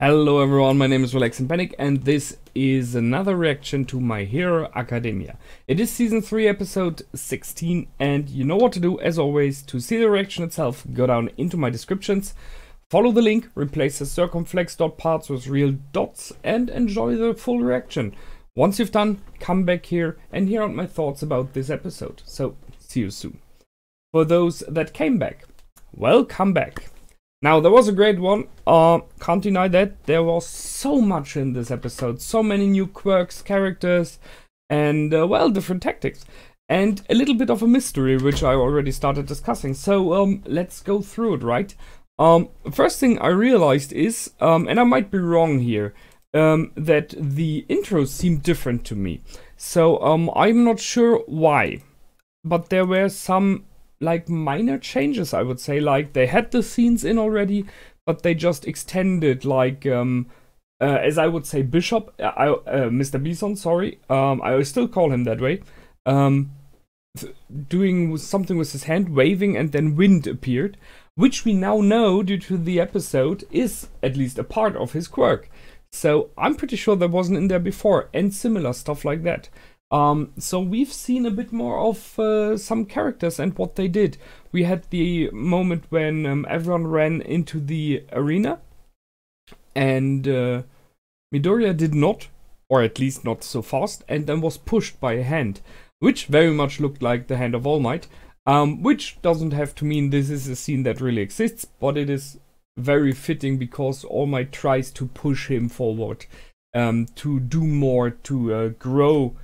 Hello everyone, my name is Relax and Panic, and this is another reaction to My Hero Academia. It is season 3 episode 16, and you know what to do as always. To see the reaction itself, go down into my descriptions, follow the link, replace the circumflex dot parts with real dots, and enjoy the full reaction. Once you've done, come back here and hear out my thoughts about this episode. So, see you soon. For those that came back, welcome back. Now, there was a great one, can't deny that. There was so much in this episode, so many new quirks, characters, and, well, different tactics. And a little bit of a mystery, which I already started discussing. So, let's go through it, right? First thing I realized is, and I might be wrong here, that the intros seem different to me. So, I'm not sure why, but there were some like minor changes, I would say. Like they had the scenes in already, but they just extended, like as I would say, Bishop, Mr. Bison, sorry, I still call him that way, doing something with his hand, waving, and then wind appeared, which we now know due to the episode is at least a part of his quirk. So I'm pretty sure that wasn't in there before, and similar stuff like that. So we've seen a bit more of some characters and what they did. We had the moment when everyone ran into the arena, and Midoriya did not, or at least not so fast, and then was pushed by a hand, which very much looked like the hand of All Might, which doesn't have to mean this is a scene that really exists, but it is very fitting because All Might tries to push him forward, to do more, to grow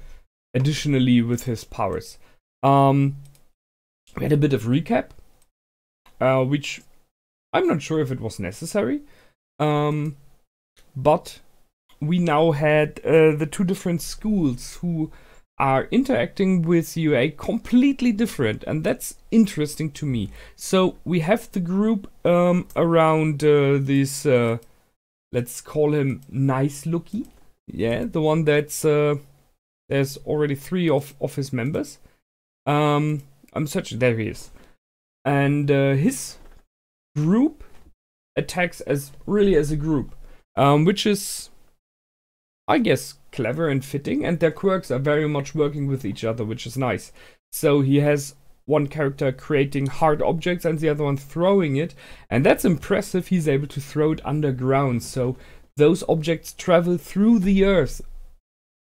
additionally with his powers. We had a bit of recap, which I'm not sure if it was necessary, but we now had the two different schools who are interacting with UA completely different, and that's interesting to me. So we have the group around this, let's call him Nice Looky, yeah, the one that's there's already 3 of his members. I'm searching, there he is. And his group attacks really as a group, which is, I guess, clever and fitting, and their quirks are very much working with each other, which is nice. So he has one character creating hard objects and the other one throwing it, and that's impressive. He's able to throw it underground, so those objects travel through the earth.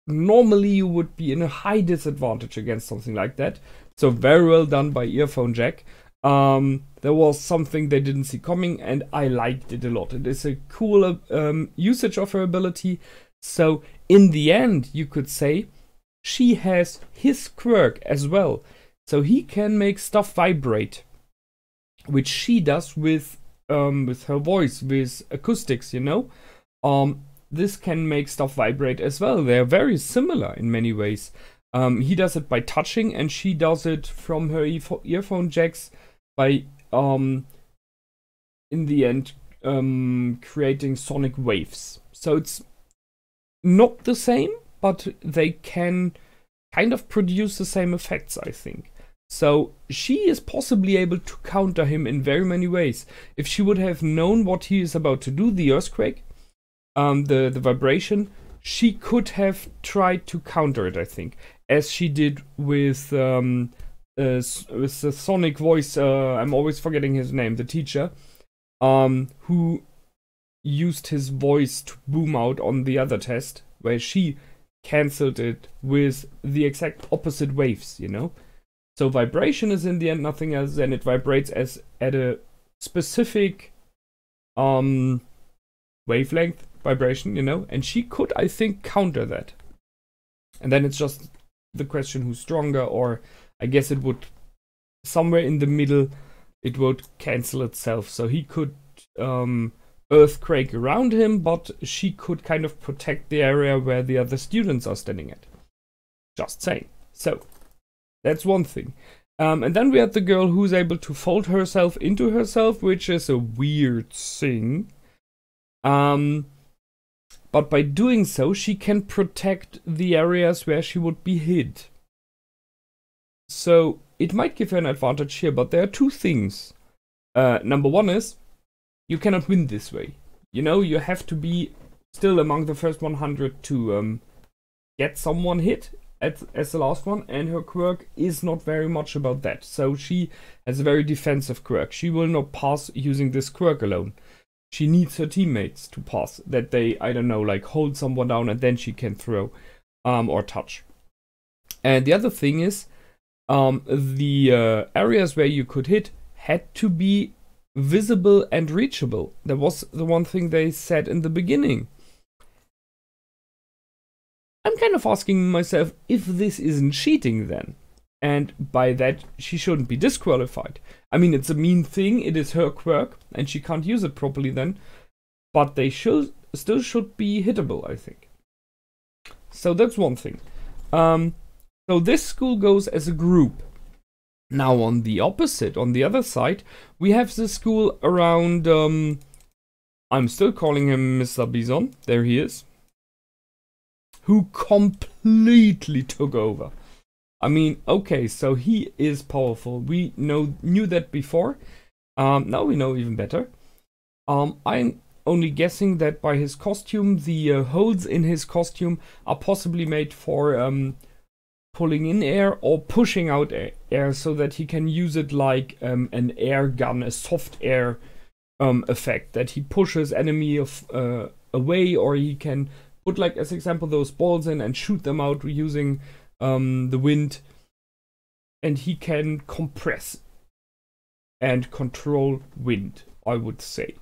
Normally you would be in a high disadvantage against something like that. So very well done by Earphone Jack. There was something they didn't see coming, and I liked it a lot. It is a cool usage of her ability. So in the end, you could say she has his quirk as well. So he can make stuff vibrate, which she does with her voice, with acoustics, you know. This can make stuff vibrate as well. They're very similar in many ways. He does it by touching, and she does it from her earphone jacks by, in the end, creating sonic waves. So it's not the same, but they can kind of produce the same effects, I think. So she is possibly able to counter him in very many ways. If she would have known what he is about to do, the earthquake, the vibration, she could have tried to counter it, I think, as she did with the sonic voice. I'm always forgetting his name, the teacher, who used his voice to boom out on the other test, where she cancelled it with the exact opposite waves, you know. So vibration is in the end nothing else than it vibrates as at a specific wavelength vibration, you know, and she could, I think, counter that. And then it's just the question who's stronger, or I guess it would, somewhere in the middle, it would cancel itself. So he could earthquake around him, but she could kind of protect the area where the other students are standing at. Just saying. So that's one thing. And then we had the girl who's able to fold herself into herself, which is a weird thing. But by doing so, she can protect the areas where she would be hid. So it might give her an advantage here, but there are two things. Number one is, you cannot win this way. you know, you have to be still among the first 100 to get someone hit as the last one, and her quirk is not very much about that. So she has a very defensive quirk. She will not pass using this quirk alone. She needs her teammates to pass, that they, I don't know, like hold someone down and then she can throw or touch. And the other thing is, the areas where you could hit had to be visible and reachable. That was the one thing they said in the beginning. I'm kind of asking myself if this isn't cheating then. And by that, she shouldn't be disqualified. I mean, it's a mean thing, it is her quirk, and she can't use it properly then. But they still should be hittable, I think. So that's one thing. So this school goes as a group. Now on the opposite, on the other side, we have the school around, I'm still calling him Mr. Bison, there he is, who completely took over. I mean, okay, so he is powerful. We knew that before. Now we know even better. I'm only guessing that by his costume, the holes in his costume are possibly made for pulling in air or pushing out air, so that he can use it like an air gun, a soft air effect, that he pushes enemy away, or he can put, like as example, those balls in and shoot them out using the wind, and he can compress and control wind, I would say,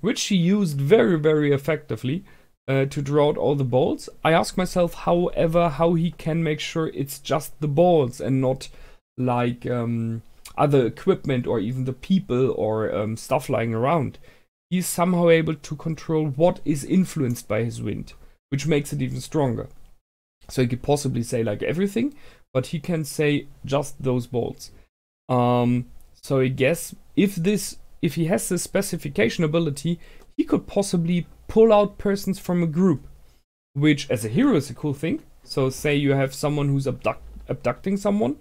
which he used very, very effectively to draw out all the balls. I ask myself, however, how he can make sure it's just the balls and not like other equipment or even the people or stuff lying around. He's somehow able to control what is influenced by his wind, which makes it even stronger. So he could possibly say like everything, but he can say just those balls. So I guess if he has this specification ability, he could possibly pull out persons from a group, which as a hero is a cool thing. So say you have someone who's abducting someone,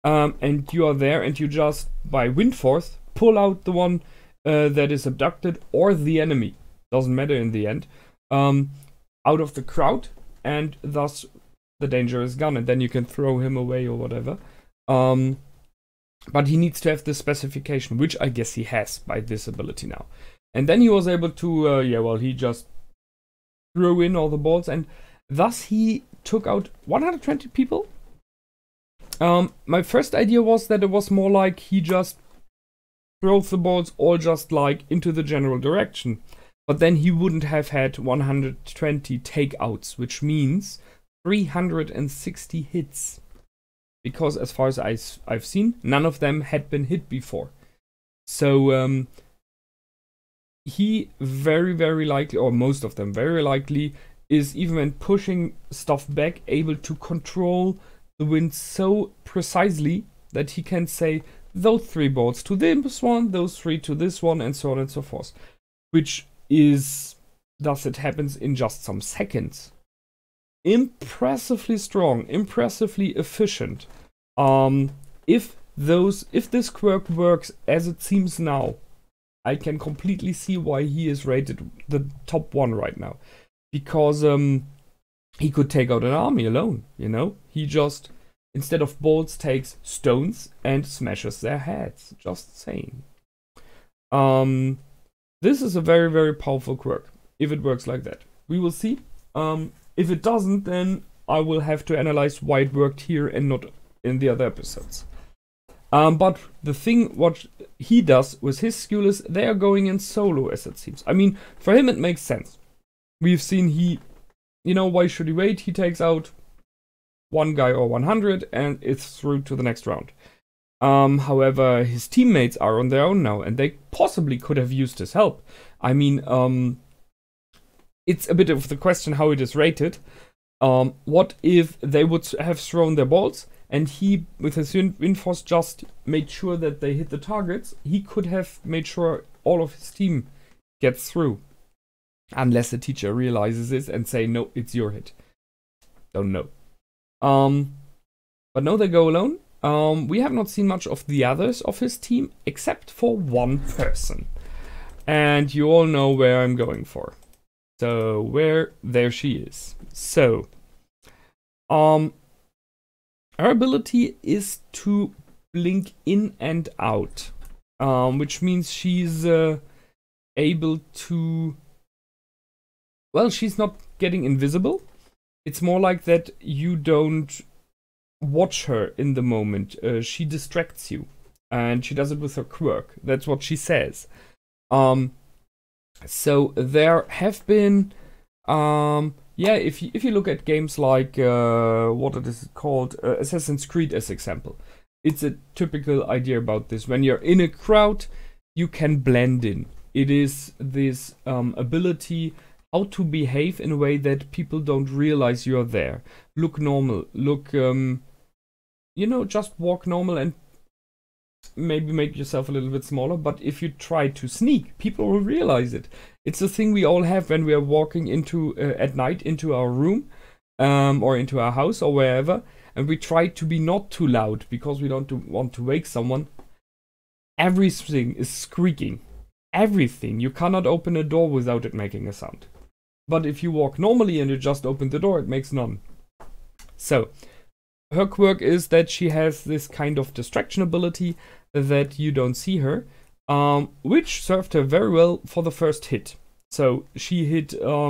and you are there and you just, by wind force, pull out the one that is abducted or the enemy, doesn't matter in the end, out of the crowd, and thus the danger is gone, and then you can throw him away or whatever. But he needs to have this specification, which I guess he has by this ability now. And then he was able to, he just threw in all the balls, and thus he took out 120 people. My first idea was that it was more like he just throws the balls all just like into the general direction. But then he wouldn't have had 120 takeouts, which means 360 hits. Because as far as I've seen, none of them had been hit before. So he very, very likely, or most of them very likely, is even when pushing stuff back, able to control the wind so precisely that he can say those 3 balls to this one, those 3 to this one, and so on and so forth. Which is, thus it happens in just some seconds. Impressively strong, impressively efficient. If this quirk works as it seems now, I can completely see why he is rated the top 1 right now. Because he could take out an army alone, you know? He just, instead of balls, takes stones and smashes their heads. Just saying. This is a very, very powerful quirk, if it works like that. We will see. If it doesn't, then I will have to analyze why it worked here and not in the other episodes. But the thing what he does with his skill is they are going in solo, as it seems. I mean, for him it makes sense. We've seen why should he wait? He takes out 1 guy or 100 and it's through to the next round. However, his teammates are on their own now, and they possibly could have used his help. I mean, it's a bit of the question how it is rated. What if they would have thrown their balls, and he, with his wind force, just made sure that they hit the targets? He could have made sure all of his team gets through. Unless the teacher realizes this and say, no, it's your hit. Don't know. But no, they go alone. We have not seen much of the others of his team, except for one person. And you all know where I'm going for. So there she is. So, her ability is to blink in and out, which means she's able to, well, she's not getting invisible. It's more like that you don't watch her in the moment. She distracts you, and she does it with her quirk. That's what she says. So there have been, yeah, if you look at games like what it is called, Assassin's Creed as example, it's a typical idea about this. When you're in a crowd, you can blend in. It is this ability how to behave in a way that people don't realize you're there. Look normal. Look, you know, just walk normal and maybe make yourself a little bit smaller. But if you try to sneak, people will realize it. It's a thing we all have when we are walking into at night into our room or into our house or wherever, and we try to be not too loud because we don't want to wake someone. Everything is squeaking. Everything. You cannot open a door without it making a sound. But if you walk normally and you just open the door, it makes none. So, her quirk is that she has this kind of distraction ability that you don't see her, which served her very well for the first hit. So, she hit our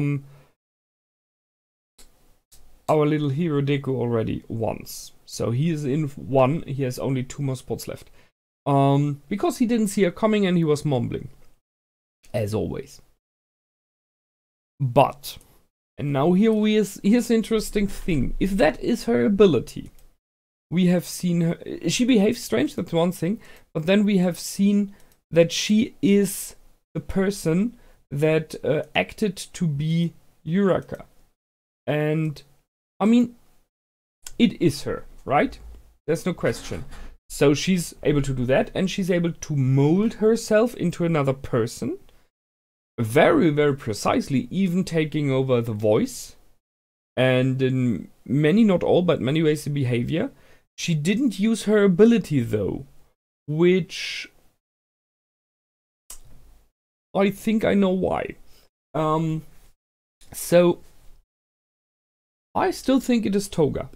little hero Deku already once. So, he is in one, he has only 2 more spots left. Because he didn't see her coming and he was mumbling. As always. But, and now here's the interesting thing. If that is her ability, we have seen her, she behaves strange, that's one thing, but then we have seen that she is the person that acted to be Yuraka. And, I mean, it is her, right? There's no question. So she's able to do that, and she's able to mold herself into another person. Very, very precisely, even taking over the voice, and in many, not all, but many ways the behavior. She didn't use her ability though, which I think I know why. So I still think it is Toga.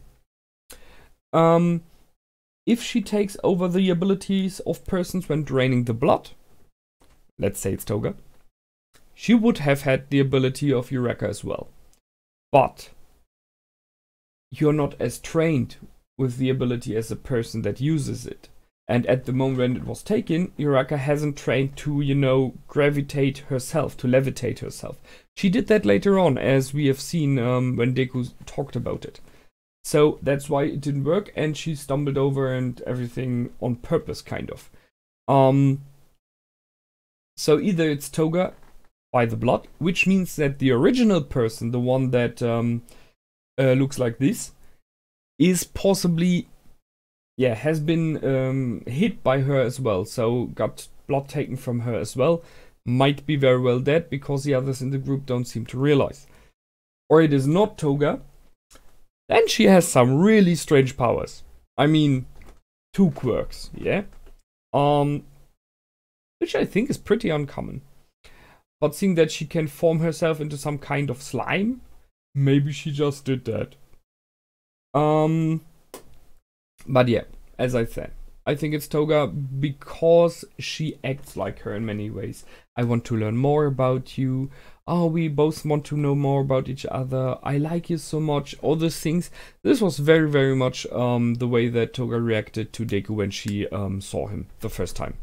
If she takes over the abilities of persons when draining the blood, let's say it's Toga, she would have had the ability of Yuraka as well. But you're not as trained with the ability as a person that uses it. And at the moment when it was taken, Yuraka hasn't trained to, you know, gravitate herself, to levitate herself. She did that later on, as we have seen when Deku talked about it. So that's why it didn't work, and she stumbled over and everything on purpose, kind of. So either it's Toga by the blood, which means that the original person, the one that looks like this, is possibly, yeah, has been hit by her as well, so got blood taken from her as well. Might be very well dead because the others in the group don't seem to realize. Or it is not Toga, then she has some really strange powers. I mean, 2 quirks, yeah? Which I think is pretty uncommon. But seeing that she can form herself into some kind of slime, maybe she just did that. But yeah, as I said, I think it's Toga because she acts like her in many ways. I want to learn more about you. Oh, we both want to know more about each other. I like you so much. All those things. This was very, very much the way that Toga reacted to Deku when she saw him the first time.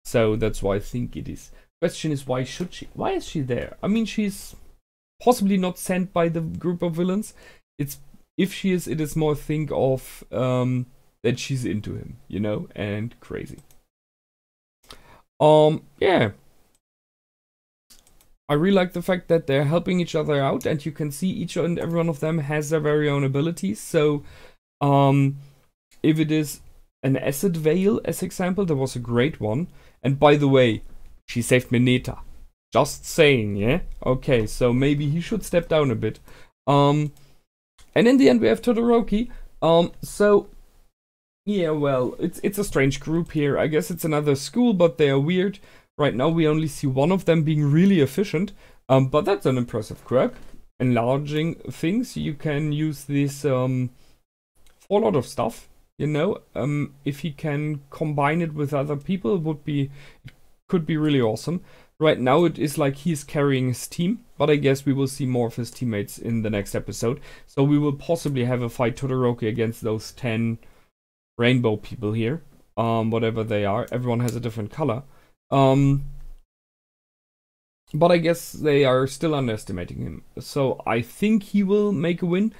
So that's why I think it is. Question is, why should she? Why is she there? I mean, she's possibly not sent by the group of villains. It's, if she is, it is more think of that she's into him, you know, and crazy. Yeah. I really like the fact that they're helping each other out, and you can see each and every one of them has their very own abilities. So, if it is an acid veil, as example, there was a great one. And by the way, she saved Mineta. Just saying, yeah? Okay, so maybe he should step down a bit. And in the end we have Todoroki. So, yeah, well, it's a strange group here. I guess it's another school, but they are weird. Right now we only see one of them being really efficient, but that's an impressive quirk. Enlarging things, you can use this for a lot of stuff, you know. If he can combine it with other people, it could be really awesome. Right now it is like he's carrying his team, but I guess we will see more of his teammates in the next episode. So we will possibly have a fight Todoroki against those 10 rainbow people here, whatever they are. Everyone has a different color. But I guess they are still underestimating him. So I think he will make a win,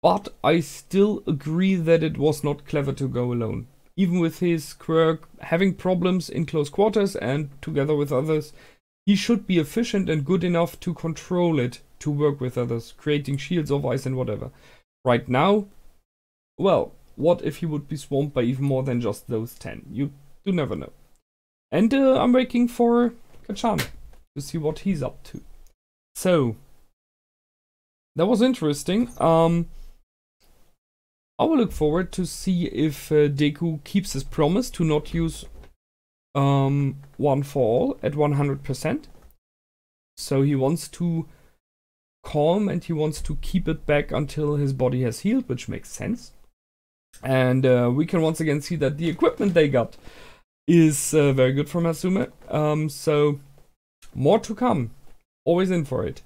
but I still agree that it was not clever to go alone. Even with his quirk having problems in close quarters and together with others, he should be efficient and good enough to control it, to work with others, creating shields of ice and whatever. Right now, well, what if he would be swamped by even more than just those 10? You do never know. And I'm waiting for Kachan to see what he's up to. So, that was interesting. I will look forward to see if Deku keeps his promise to not use one for all at 100%. So he wants to calm and he wants to keep it back until his body has healed, which makes sense. And we can once again see that the equipment they got is very good from Hasume. So more to come. Always in for it.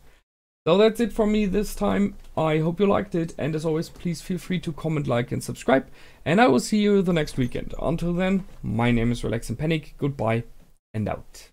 So that's it from me this time. I hope you liked it, and as always, please feel free to comment, like, and subscribe, and I will see you the next weekend. Until then, my name is Relax and Panic, goodbye, and out.